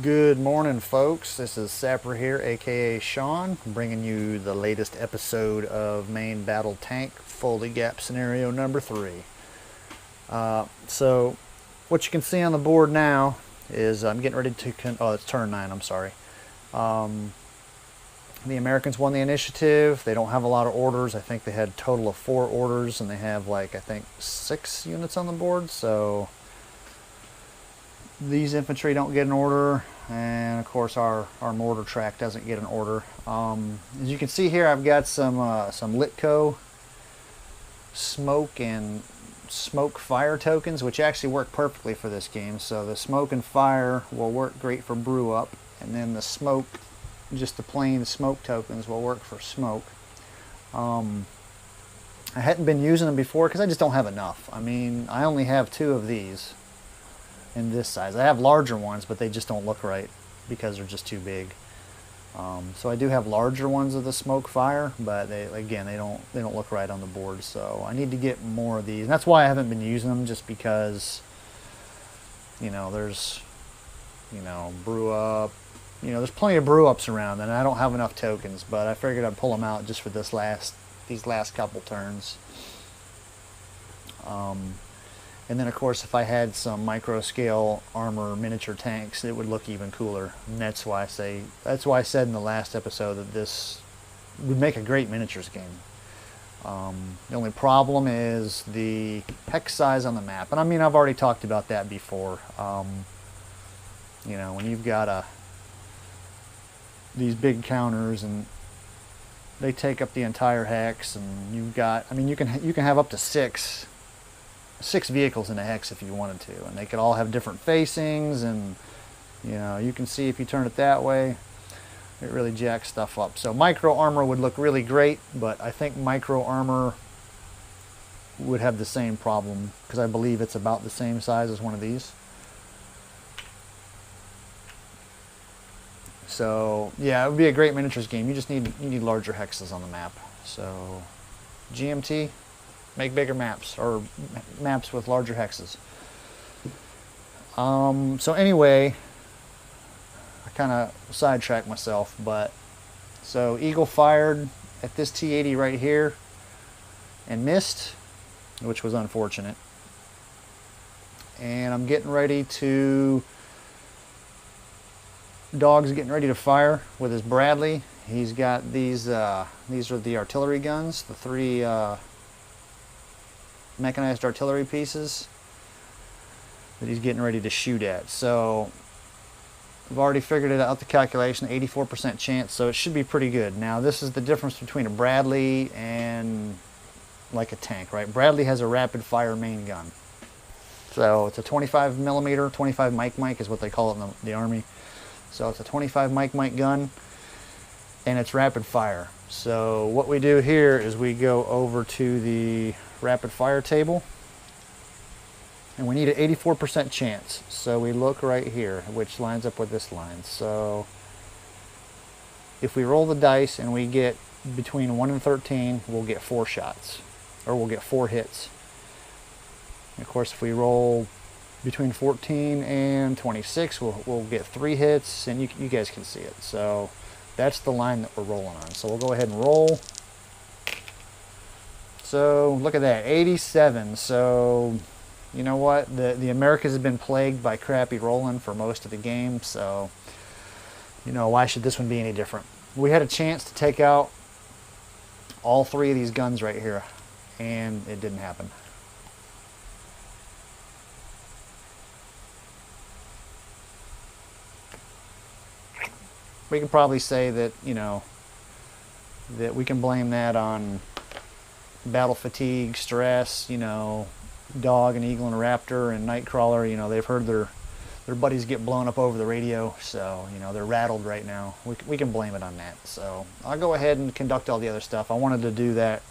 Good morning, folks. This is Sapper here, aka Sean, bringing you the latest episode of Main Battle Tank Fulda Gap Scenario number 3. So, what you can see on the board now is I'm getting ready to. It's turn 9. I'm sorry. The Americans won the initiative. They don't have a lot of orders. I think they had a total of 4 orders, and they have I think 6 units on the board. So these infantry don't get an order, and of course our mortar track doesn't get an order. As you can see here, I've got some Litco smoke and smoke fire tokens, which actually work perfectly for this game. So the smoke and fire will work great for brew up, and then the smoke, just the plain smoke tokens, will work for smoke. I hadn't been using them before because I just don't have enough. I mean, I only have 2 of these in this size. I have larger ones, but they just don't look right because they're just too big. So I do have larger ones of the smoke fire, but they don't look right on the board. So I need to get more of these, and that's why I haven't been using them, just because there's brew up, there's plenty of brew ups around, and I don't have enough tokens. But I figured I'd pull them out just for these last couple turns. And then, of course, if I had some micro-scale armor miniature tanks, it would look even cooler. And that's why I said in the last episode that this would make a great miniatures game. The only problem is the hex size on the map. And I mean, I've already talked about that before. When you've got these big counters and they take up the entire hex, and you can have up to six vehicles in a hex if you wanted to, and they could all have different facings, and you can see if you turn it that way, it really jacks stuff up. So micro armor would look really great, but I think micro armor would have the same problem because I believe it's about the same size as one of these. So yeah, it would be a great miniatures game. You need larger hexes on the map. So GMT, make bigger maps, or maps with larger hexes. So anyway, I kind of sidetracked myself, but so Eagle fired at this T-80 right here and missed, which was unfortunate. And I'm getting ready to, Dog's getting ready to fire with his Bradley. He's got these are the artillery guns, the 3 mechanized artillery pieces that he's getting ready to shoot at. So I've already figured it out, the calculation, 84% chance, so it should be pretty good. Now this is the difference between a Bradley and like a tank, right? Bradley has a rapid fire main gun. So it's a 25 millimeter, 25 mic is what they call it in the Army. So it's a 25 mic gun, and it's rapid fire. So what we do here is we go over to the rapid fire table, and we need an 84% chance. So we look right here, which lines up with this line. So if we roll the dice and we get between 1 and 13, we'll get 4 shots, or we'll get 4 hits. And of course, if we roll between 14 and 26, we'll get 3 hits, and you guys can see it. So that's the line that we're rolling on. So we'll go ahead and roll. So look at that, 87. So you know what? The Americas have been plagued by crappy rolling for most of the game. So why should this one be any different? We had a chance to take out all 3 of these guns right here, and it didn't happen. We can probably say that that we can blame that on battle fatigue, stress. Dog and Eagle and Raptor and Nightcrawler, they've heard their buddies get blown up over the radio, so they're rattled right now. We can blame it on that. So I'll go ahead and conduct all the other stuff. I wanted to do that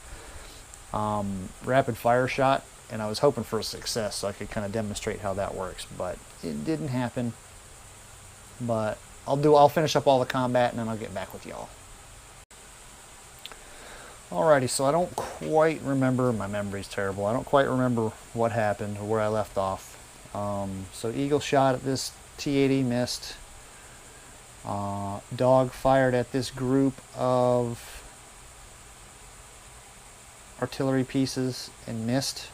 rapid fire shot, and I was hoping for a success so I could kind of demonstrate how that works, but it didn't happen. But I'll finish up all the combat, and then I'll get back with y'all. Alrighty, so I don't quite remember, my memory's terrible, I don't quite remember what happened or where I left off. So Eagle shot at this T-80, missed. Dog fired at this group of artillery pieces and missed.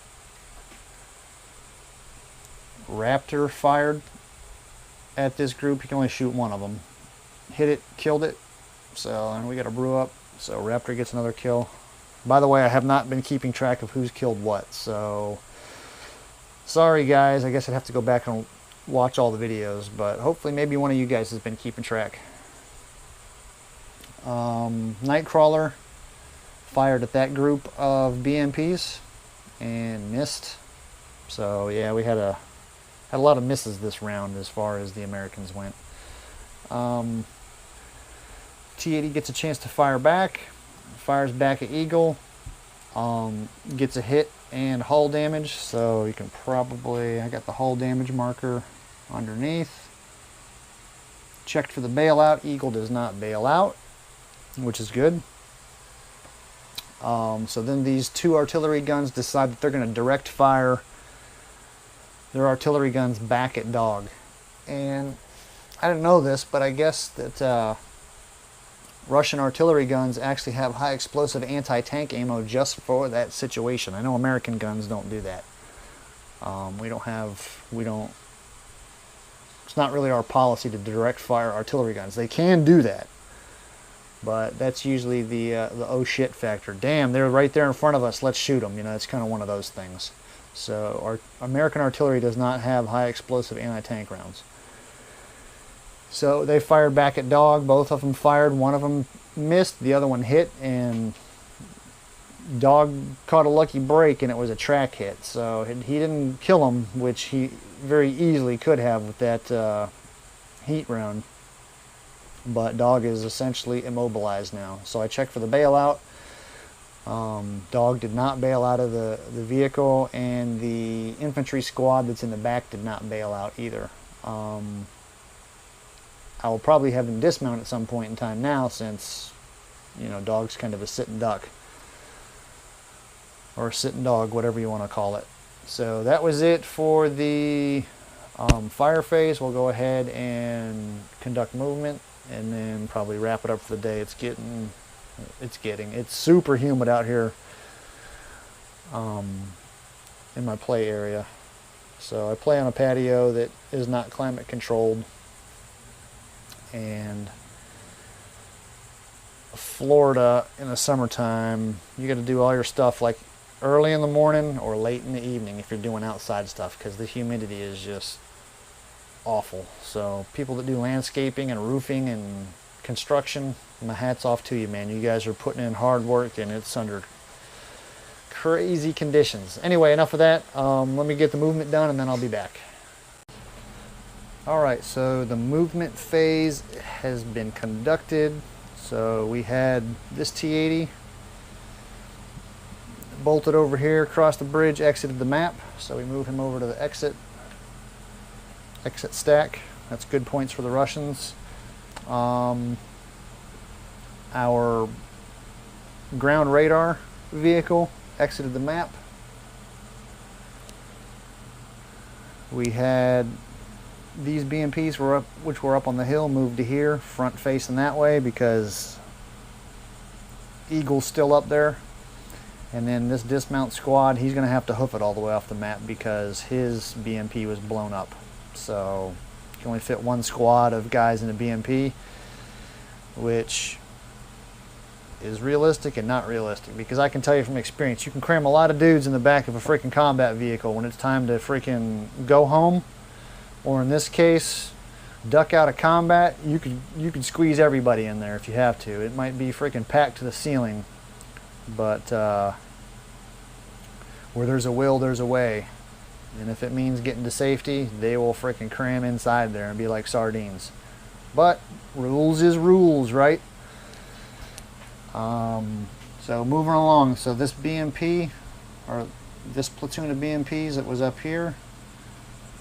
Raptor fired at this group. You can only shoot one of them. Hit it, killed it. So, and we got a brew up. So Raptor gets another kill. By the way, I have not been keeping track of who's killed what. So, sorry guys. I guess I'd have to go back and watch all the videos. But hopefully maybe one of you guys has been keeping track. Nightcrawler fired at that group of BMPs and missed. So yeah, we had a lot of misses this round as far as the Americans went. T-80 gets a chance to fire back, fires back at Eagle, gets a hit and hull damage, so you can probably, I got the hull damage marker underneath. Checked for the bailout. Eagle does not bail out, which is good. So then these two artillery guns decide that they're going to direct fire their artillery guns back at Dog. And I didn't know this, but I guess that Russian artillery guns actually have high explosive anti-tank ammo just for that situation. I know American guns don't do that. It's not really our policy to direct fire artillery guns. They can do that, but that's usually the oh shit factor. Damn, they're right there in front of us, let's shoot them. You know, it's kind of one of those things. So our American artillery does not have high explosive anti-tank rounds. So they fired back at Dog. Both of them fired. One of them missed. The other one hit, and Dog caught a lucky break, and it was a track hit. So he didn't kill him, which he very easily could have with that heat round. But Dog is essentially immobilized now. So I checked for the bailout. Dog did not bail out of the vehicle, and the infantry squad that's in the back did not bail out either. I will probably have them dismount at some point in time now, since, you know, Dog's kind of a sitting duck. Or a sitting dog, whatever you want to call it. So that was it for the fire phase. We'll go ahead and conduct movement, and then probably wrap it up for the day. It's super humid out here in my play area. So I play on a patio that is not climate controlled, and Florida in the summertime, you got to do all your stuff like early in the morning or late in the evening if you're doing outside stuff, because the humidity is just awful. So people that do landscaping and roofing and construction, my hat's off to you, man. You guys are putting in hard work, and it's under crazy conditions. Anyway, enough of that. Let me get the movement done, and then I'll be back. Alright, so the movement phase has been conducted. So we had this T-80 bolted over here, crossed the bridge, exited the map. So we move him over to the exit stack. That's good points for the Russians. Our ground radar vehicle exited the map. We had these BMPs which were up on the hill, moved to here, front facing that way, because Eagle's still up there. And then this dismount squad, he's going to have to hoof it all the way off the map because his BMP was blown up. So you can only fit one squad of guys in a BMP, which is realistic and not realistic, because I can tell you from experience, you can cram a lot of dudes in the back of a freaking combat vehicle when it's time to freaking go home, or in this case, duck out of combat. You could squeeze everybody in there if you have to. It might be freaking packed to the ceiling, but where there's a will, there's a way. And if it means getting to safety, they will freaking cram inside there and be like sardines. But rules is rules, right? So moving along, so this BMP, or this platoon of BMPs that was up here,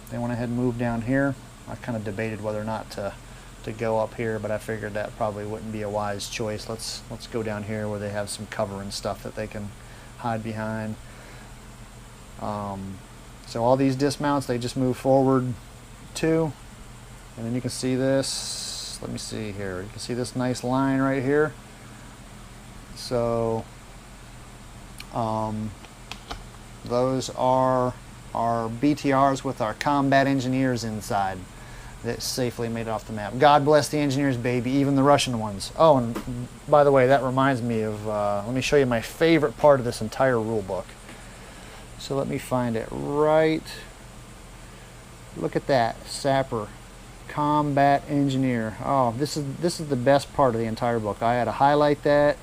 they went ahead and moved down here. I kind of debated whether or not to go up here, but I figured that probably wouldn't be a wise choice. Let's go down here where they have some cover and stuff that they can hide behind. So all these dismounts, they just move forward 2, and then you can see this. this. Let me see here. You can see this nice line right here. So those are our BTRs with our combat engineers inside that safely made it off the map. God bless the engineers, baby, even the Russian ones. Oh, and by the way, that reminds me of, let me show you my favorite part of this entire rule book. So let me find it right. Look at that, Sapper, Combat Engineer. Oh, this is the best part of the entire book. I had to highlight that,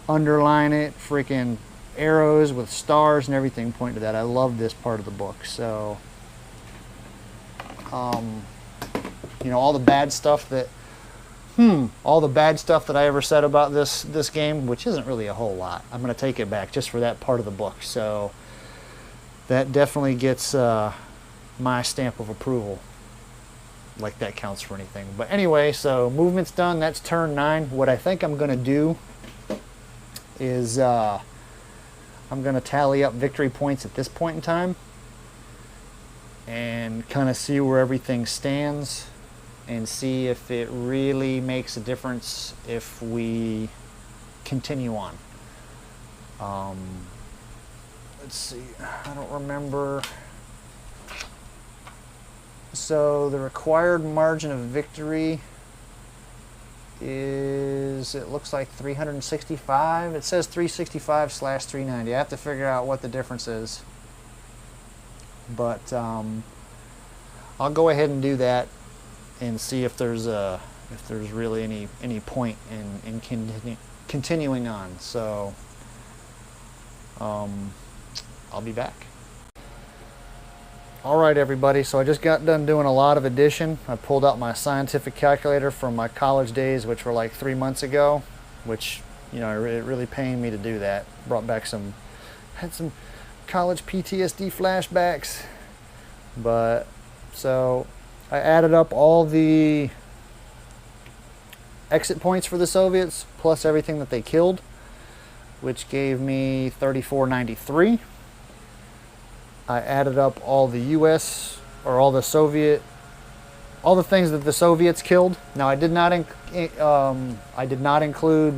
underline it, freaking arrows with stars and everything point to that. I love this part of the book. So, you know, all the bad stuff that, I ever said about this game, which isn't really a whole lot. I'm going to take it back just for that part of the book. So that definitely gets my stamp of approval. Like that counts for anything. But anyway, so movement's done. That's turn 9. What I think I'm going to do is I'm going to tally up victory points at this point in time and kind of see where everything stands and see if it really makes a difference if we continue on. Let's see, I don't remember. So the required margin of victory is, it looks like 365. It says 365/390. I have to figure out what the difference is. But I'll go ahead and do that and see if there's really any point in continuing on. So I'll be back. Alright everybody, so I just got done doing a lot of addition. I pulled out my scientific calculator from my college days, which were like 3 months ago, which, you know, it really pained me to do that. Brought back had some college PTSD flashbacks. But, so I added up all the exit points for the Soviets, plus everything that they killed, which gave me 3493. I added up all the U.S. or all the Soviet, all the things that the Soviets killed. Now I did not include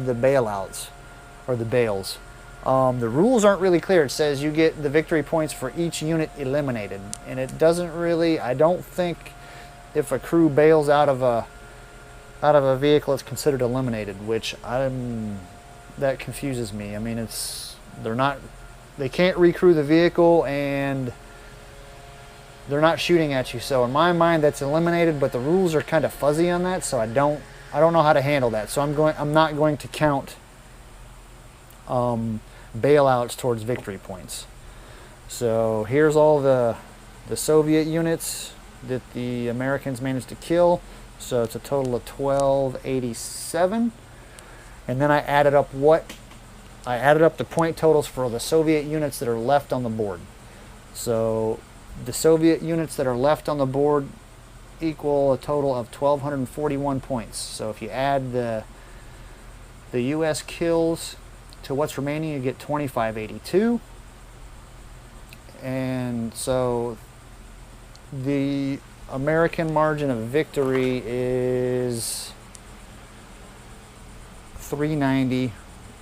the bailouts or the bales. The rules aren't really clear. It says you get the victory points for each unit eliminated, and it doesn't really. I don't think if a crew bails out of a vehicle, it's considered eliminated, which that confuses me. I mean, they can't recrew the vehicle and they're not shooting at you. So in my mind, that's eliminated, but the rules are kind of fuzzy on that, so I don't know how to handle that. So I'm not going to count bailouts towards victory points. So here's all the Soviet units that the Americans managed to kill. So it's a total of 1287. And then I added up the point totals for the Soviet units that are left on the board. So the Soviet units that are left on the board equal a total of 1241 points. So if you add the US kills to what's remaining, you get 2582. And so the American margin of victory is 390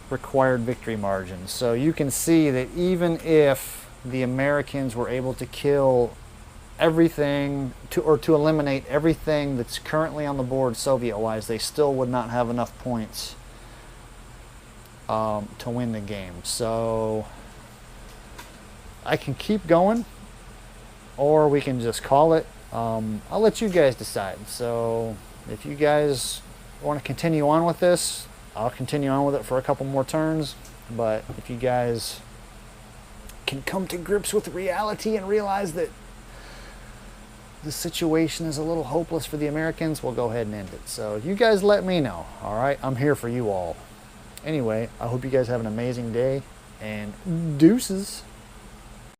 required victory margin. So you can see that even if the Americans were able to kill everything to eliminate everything that's currently on the board Soviet-wise, they still would not have enough points to win the game. So I can keep going, or we can just call it. I'll let you guys decide. So if you guys want to continue on with this, I'll continue on with it for a couple more turns. But if you guys can come to grips with reality and realize that the situation is a little hopeless for the Americans, we'll go ahead and end it. So you guys let me know. All right, I'm here for you all. Anyway, I hope you guys have an amazing day, and deuces.